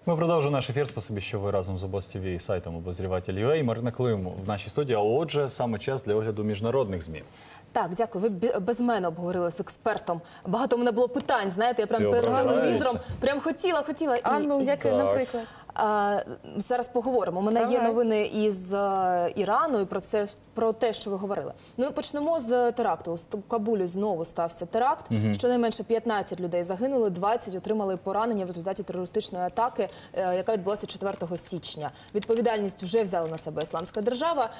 Ми продовжуємо наш ефір. Спасибі, що ви разом з ОБОЗ ТВ і сайтом «Обозріватель.ua». Марина Клим в нашій студії, а отже, саме час для огляду міжнародних ЗМІ. Так, дякую. Ви без мене обговорили з експертом. Багато у мене було питань, знаєте, я прям перед ображаєшся? телевізором прям хотіла. А, ну, яке, наприклад? Зараз поговоримо. У мене є новини із Ірану і про те, що ви говорили. Ну, почнемо з теракту. У Кабулі знову стався теракт. Щонайменше 15 людей загинули, 20 отримали поранення в результаті терористичної атаки, яка відбулася 4 січня. Відповідальність вже взяла на себе Ісламська держава.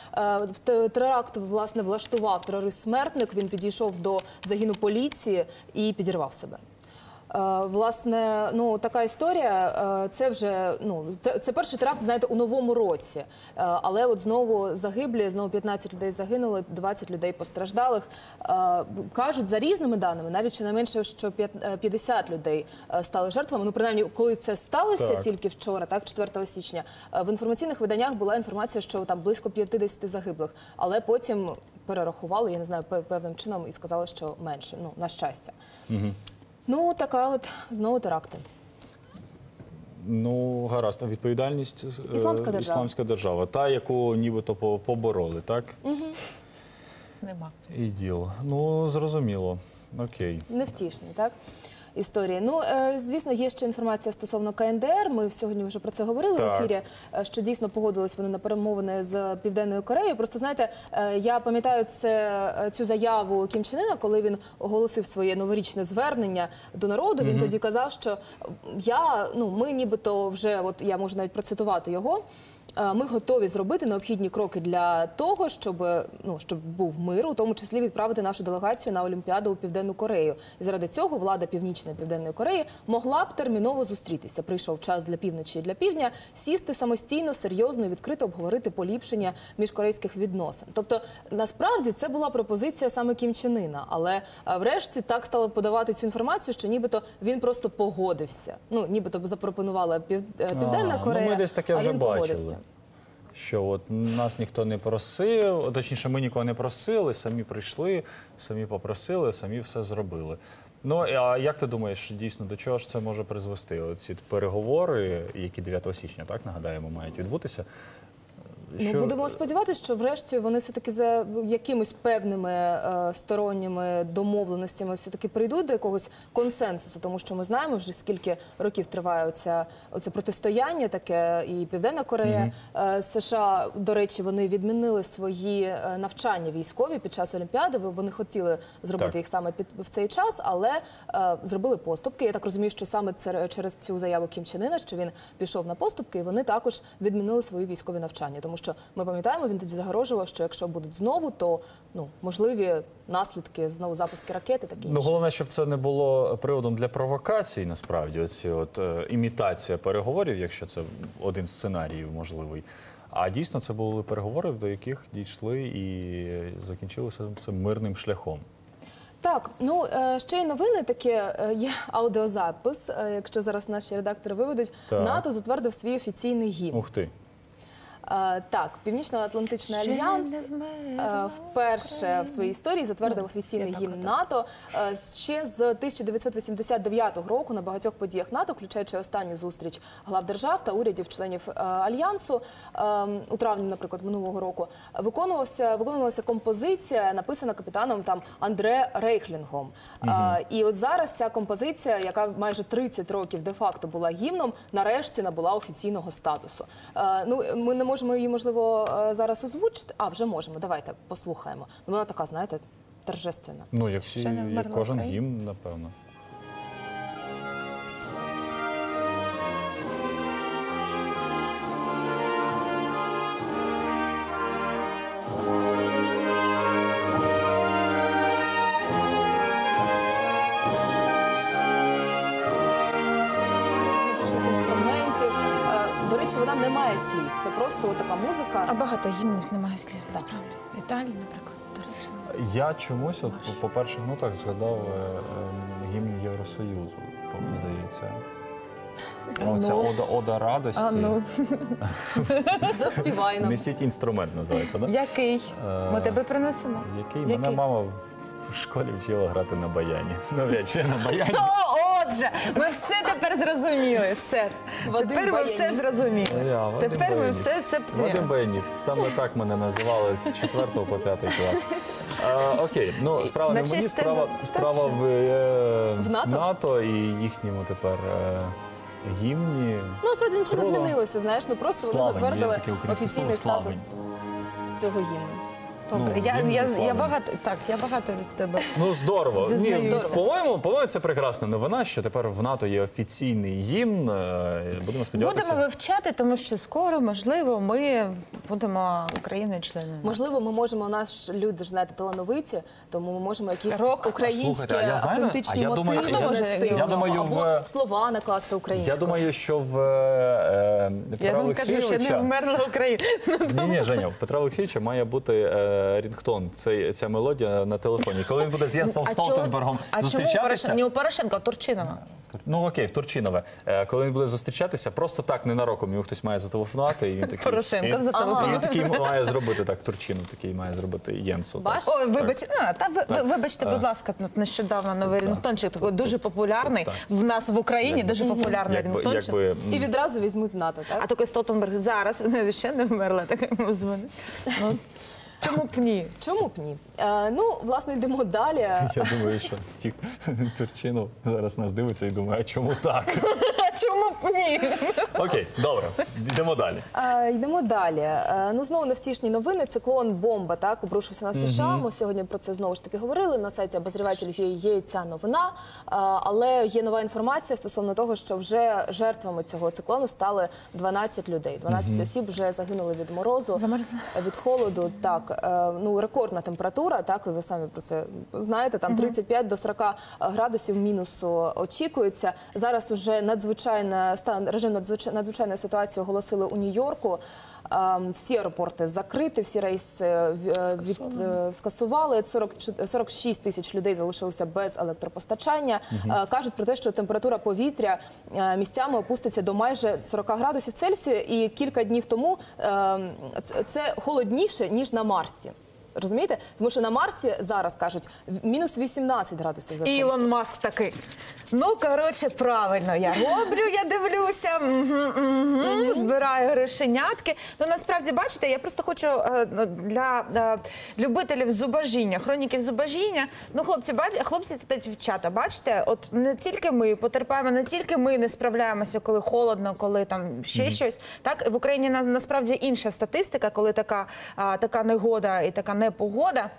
Теракт, власне, влаштував терорист-смертник. Він підійшов до загіну поліції і підірвав себе. Власне, ну, така історія, це вже, ну, це перший теракт, знаєте, у новому році. Але от знову загиблі, знову 15 людей загинули, 20 людей постраждалих. Кажуть, за різними даними, навіть щонайменше, що 50 людей стали жертвами. Ну, принаймні, коли це сталося тільки вчора, так, 4 січня, в інформаційних виданнях була інформація, що там близько 50 загиблих. Але потім перерахували, я не знаю, певним чином і сказали, що менше, ну, на щастя. Ну, така от знову теракти. Ну, гаразд. Відповідальність Ісламська держава. Та, яку нібито побороли, так? Нема. І діло. Ну, зрозуміло. Окей. Невтішні, так? Історії. Ну, звісно, є ще інформація стосовно КНДР. Ми сьогодні вже про це говорили в ефірі, що дійсно погодились вони на перемовини з Південною Кореєю. Просто, знаєте, я пам'ятаю цю заяву Кім Чен Іна, коли він оголосив своє новорічне звернення до народу. Він тоді казав, що ми нібито вже, от я можу навіть процитувати його, ми готові зробити необхідні кроки для того, щоб був мир, у тому числі відправити нашу делегацію на Олімпіаду у Південну Корею. І заради цього влада Північної Південної Кореї могла б терміново зустрітися. Прийшов час для півночі і для півдня сісти самостійно, серйозно і відкрито обговорити поліпшення міжкорейських відносин. Тобто, насправді, це була пропозиція саме Кім Чен Іна, але врешті так стали подавати цю інформацію, що нібито він просто погодився. Ну, нібито запропонувала Південна Корея, ну, ми десь таке вже бачили. Що от нас ніхто не просив, точніше, ми нікого не просили, самі прийшли, самі попросили, самі все зробили. Ну, а як ти думаєш, дійсно, до чого ж це може призвести? Оці переговори, які 9 січня, так, нагадаємо, мають відбутися? Ну, будемо сподіватися, що врешті вони все-таки за якимось певними сторонніми домовленостями все-таки прийдуть до якогось консенсусу, тому що ми знаємо вже скільки років триває оце протистояння таке, і Південна Корея, США, до речі, вони відмінили свої навчання військові під час Олімпіади, вони хотіли зробити їх саме в цей час, але зробили поступки. Я так розумію, що саме через цю заяву Кім Чен Іна, що він пішов на поступки, і вони також відмінили свої військові навчання, тому що ми пам'ятаємо, він тоді загрожував, що якщо будуть знову, то можливі наслідки, знову запуски ракети, такі інше. Ну, головне, щоб це не було приводом для провокацій, насправді, оці імітація переговорів, якщо це один з сценаріїв можливий. А дійсно це були переговори, до яких дійшли і закінчилися цим мирним шляхом. Так, ну, ще й новини таке, є аудіозапис, якщо зараз наші редактори виведуть. НАТО затвердив свій офіційний гімн. Ух ти. Так, Північно-Атлантичний альянс вперше в своїй історії затвердив офіційний гімн НАТО. Ще з 1989 року на багатьох подіях НАТО, включаючи останню зустріч глав держав та урядів-членів альянсу, у травні, наприклад, минулого року, виконувалася композиція, написана капітаном Андре Рейхлінгом. І от зараз ця композиція, яка майже 30 років де-факто була гімном, нарешті набула офіційного статусу. Ну, ми не можемо її, можливо, зараз озвучити. А, вже можемо. Давайте послухаємо. Вона така, знаєте, торжественна. Ну, як кожен гімн, напевно. Інструментів. До речі, вона не має слів. Це просто така музика. А багато гімнів немає слів, насправді. В Італії, наприклад, до речі. Я чомусь по перших нотах згадав гімн Євросоюзу, здається. Оця ода радості. Заспівай нам. Несіть інструмент, називається, так? Який? Ми тебе принесемо. Який? Мене мама в школі вчила грати на баяні. Навряд чи на баяні. То Отже, ми все тепер зрозуміли. Все. Вадим Тепер ми все баяніст. зрозуміли. Вадим Тепер ми баяніст. все Вадим баяніст. Саме так мене називали з 4 по 5 клас. Окей, ну справа не в На мені, честь тебе. справа В в НАТО? НАТО і їхньому тепер гімні. Ну, насправді нічого не Круто. змінилося, знаєш, ну просто вони Славень, затвердили є таке українське офіційний слово, статус славень. цього гімну. Добре, Ну, я славний. багато від тебе. Ну, здорово. Визнаю. Ні, Здорово. по-моєму, це прекрасна новина, що тепер в НАТО є офіційний гімн. Будемо сподіватися. Будемо вивчати, тому що скоро, можливо, ми будемо Україною-членом. Можливо, ми можемо, наш люди ж, знаєте, талановиті, тому ми можемо якісь Рок. українські Слухайте, а я знаю, автентичні а я думаю, мотиви я- внести я в нього, думаю, або слова накласти українською. Я думаю, що в Петра Я вам кажу, що не Олексійовича... вмерла Україна. Ні, Женя, в Петра Олексійовича має бути рінгтон, ця мелодія на телефоні. Коли він буде з Єнсом Столтенбергом А чому зустрічатися... не у Порошенка, а у Турчинова? Ну окей, в Турчинове. Коли він буде зустрічатися, просто так ненароком йому хтось має зателефонувати. І він такий, Порошенко і він зателефонує. такий має зробити так, Турчинов такий має зробити Єнсу. так. Баш? Ой, вибачте, будь ласка, нещодавно новий рінгтончик, такий дуже популярний. Так. В нас в Україні дуже популярний рінгтончик. І відразу візьмуть НАТО, так? А такий Столтенберг зараз ще не вмерла, так йому дзвонить. Ну, чому б ні? Чому б ні? Ну, власне, йдемо далі. Я думаю, що Стік Турчинов зараз нас дивиться і думає, а чому так? Чому б ні? Окей, добре, йдемо далі. Йдемо далі. Ну, знову невтішні новини. Циклон бомба так обрушився на США. Ми сьогодні про це знову ж таки говорили. На сайті обозрівателів є ця новина. Але є нова інформація стосовно того, що вже жертвами цього циклону стали 12 людей. 12 осіб вже загинули від морозу, Замерзли. від холоду. Так, ну рекордна температура. Так, і ви самі про це знаєте. Там 35 до 40 градусів мінусу очікується. Зараз уже режим надзвичайної ситуації оголосили у Нью-Йорку. Всі аеропорти закриті, всі рейси скасували. 46 тисяч людей залишилися без електропостачання. Кажуть про те, що температура повітря місцями опуститься до майже 40 градусів Цельсію. І кілька днів тому це холодніше, ніж на Марсі. Розумієте? Тому що на Марсі зараз, кажуть, мінус 18 градусів за Цельсію. Ілон Маск такий. Ну, коротше, правильно, я роблю, я дивлюся, збираю грошенятки. Ну, насправді, бачите, я просто хочу для любителів зубожіння, хроніків зубожіння, ну, хлопці та дівчата, бачите, от не тільки ми потерпаємо, не тільки ми не справляємося, коли холодно, коли там ще щось. Так, в Україні насправді інша статистика, коли така негода і така непогода.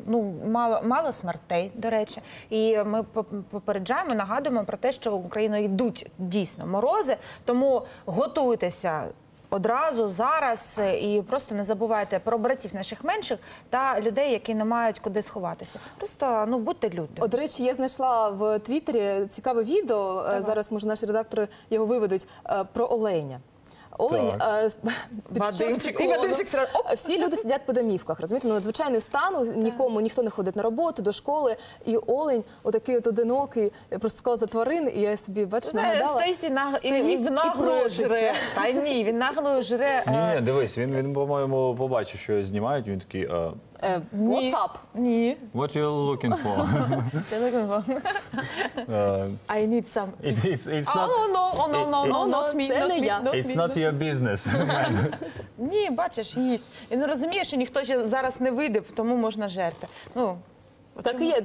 Ну, мало смертей, до речі. І ми попереджаємо, нагадуємо про те, що в Україну йдуть дійсно морози, тому готуйтеся одразу, зараз, і просто не забувайте про братів наших менших та людей, які не мають куди сховатися. Просто, ну, будьте люди. До речі, я знайшла в Твіттері цікаве відео, зараз, може, наші редактори його виведуть, про оленя. Олень під час Вадимчик, циклону. і Вадимчик сразу, оп. Всі люди сидять по домівках, розумієте? Ну, надзвичайний стан, ніхто не ходить на роботу, до школи, і олень, отакий от одинокий, я просто сказала за тварин, і я собі, бачиш, нагадала. Стоїть і Стоїть і нагло проситься. жре. Та ні, він нагло жре. Ні, дивись, він, по-моєму, побачив, що його знімають, він такий, Ні. What's up? Ні. what you looking for? I need some. It's Oh, no, not me, це not не me, я. not It's me, not your business. Ні, бачиш, їсть. Він розуміє, що ніхто ще зараз не вийде, тому можна жерти. Ну, Так і є.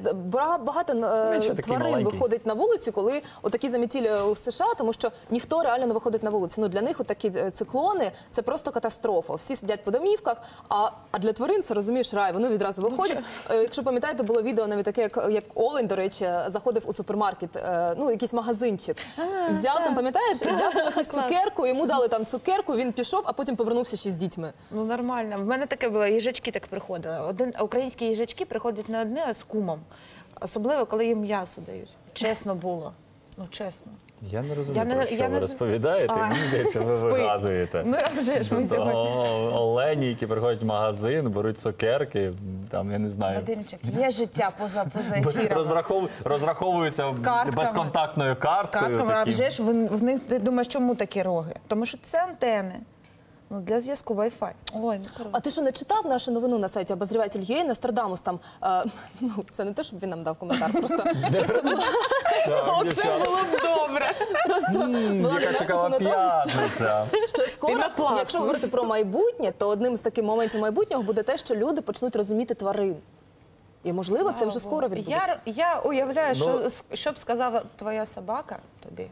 Багато Він ще такий тварин маленький. виходить на вулицю, коли отакі замітілі у США, тому що ніхто реально не виходить на вулицю. Ну, для них отакі циклони – це просто катастрофа. Всі сидять по домівках, а для тварин це, розумієш, рай. Вони відразу виходять. Якщо пам'ятаєте, було відео навіть таке, як Олень, до речі, заходив у супермаркет, ну, якийсь магазинчик. Взяв там, пам'ятаєш, взяв там якусь цукерку, йому дали там цукерку, він пішов, а потім повернувся ще з дітьми. ну нормально. В мене таке було, їжачки так приходили. Українські їжачки приходять не одні, а з кумом. Особливо, коли їм м'ясо дають. Чесно було. Ну, чесно. Я не розумію, Я про не- що я ви не розповідаєте. А. Мені здається, ви Спи. вигадуєте. Ну, а вже ж ми сьогодні. Олені, які приходять в магазин, беруть цукерки, там, я не знаю. Вадимчик, є життя поза ефіром. Розраховуються Картками. безконтактною карткою. Картками, а таким. вже ж в них, ти думаєш, чому такі роги? Тому що це антени. Ну, для зв'язку Wi-Fi. Ой, ну, коротше. А ти що, не читав нашу новину на сайті обозріватель.ua? Нострадамус там, ну, це не те, щоб він нам дав коментар, просто Так, дівчата. Було б добре. була Яка цікава написано того, п'ятниця. що скоро, Пінопласт. якщо говорити про майбутнє, то одним з таких моментів майбутнього буде те, що люди почнуть розуміти тварин. І, можливо, це вже скоро відбудеться. Я уявляю, Ну, що б сказала твоя собака тобі.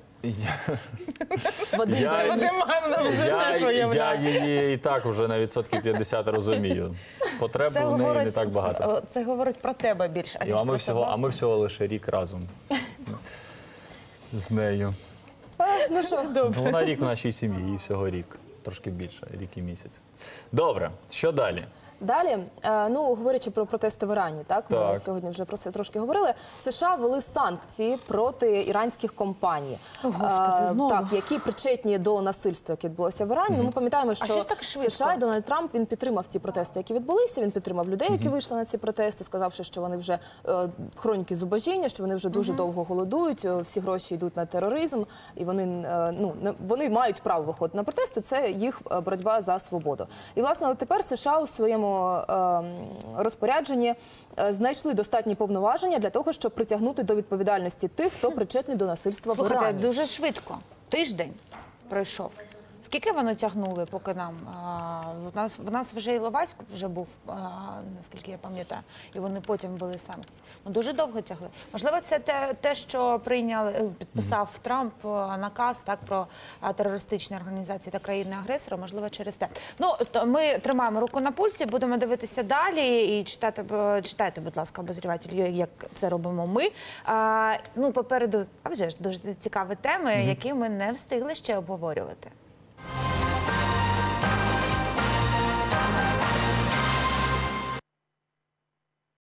Вадим Я- Баяніст. Вадим вже теж Я уявляє. її і так вже на відсотків 50 розумію. Потреб в неї не так багато. Це говорить про тебе більше, І, аніж а, ми про всього, собаку. а ми всього лише рік разом з нею. Ну що, Вона рік в нашій сім'ї, їй всього рік. Трошки більше, рік і місяць. Добре, що далі? далі, ну, говорячи про протести в Ірані, так, ми Так. сьогодні вже про це трошки говорили, США ввели санкції проти іранських компаній, Господи, знову. так, які причетні до насильства, яке відбулося в Ірані. Ну, ми пам'ятаємо, що щось так швидко? США і Дональд Трамп, він підтримав ці протести, які відбулися, він підтримав людей, які вийшли на ці протести, сказавши, що вони вже хроніки зубожіння, що вони вже дуже довго голодують, всі гроші йдуть на тероризм, і вони, вони мають право виходити на протести, це їх боротьба за свободу. І, власне, от тепер США у своєму розпорядженні знайшли достатні повноваження для того, щоб притягнути до відповідальності тих, хто причетний до насильства в Слухайте, Ірані. дуже швидко. Тиждень пройшов. Скільки вони тягнули, поки нам? В нас вже Іловайськ вже був, наскільки я пам'ятаю, і вони потім ввели санкції. Ну, дуже довго тягли. Можливо, це те, що підписав Трамп наказ так, про терористичні організації та країни-агресора, можливо, через те. Ну, ми тримаємо руку на пульсі, будемо дивитися далі і читайте, будь ласка, обозріватель, як це робимо ми. Ну, попереду, а вже ж дуже цікаві теми, які ми не встигли ще обговорювати.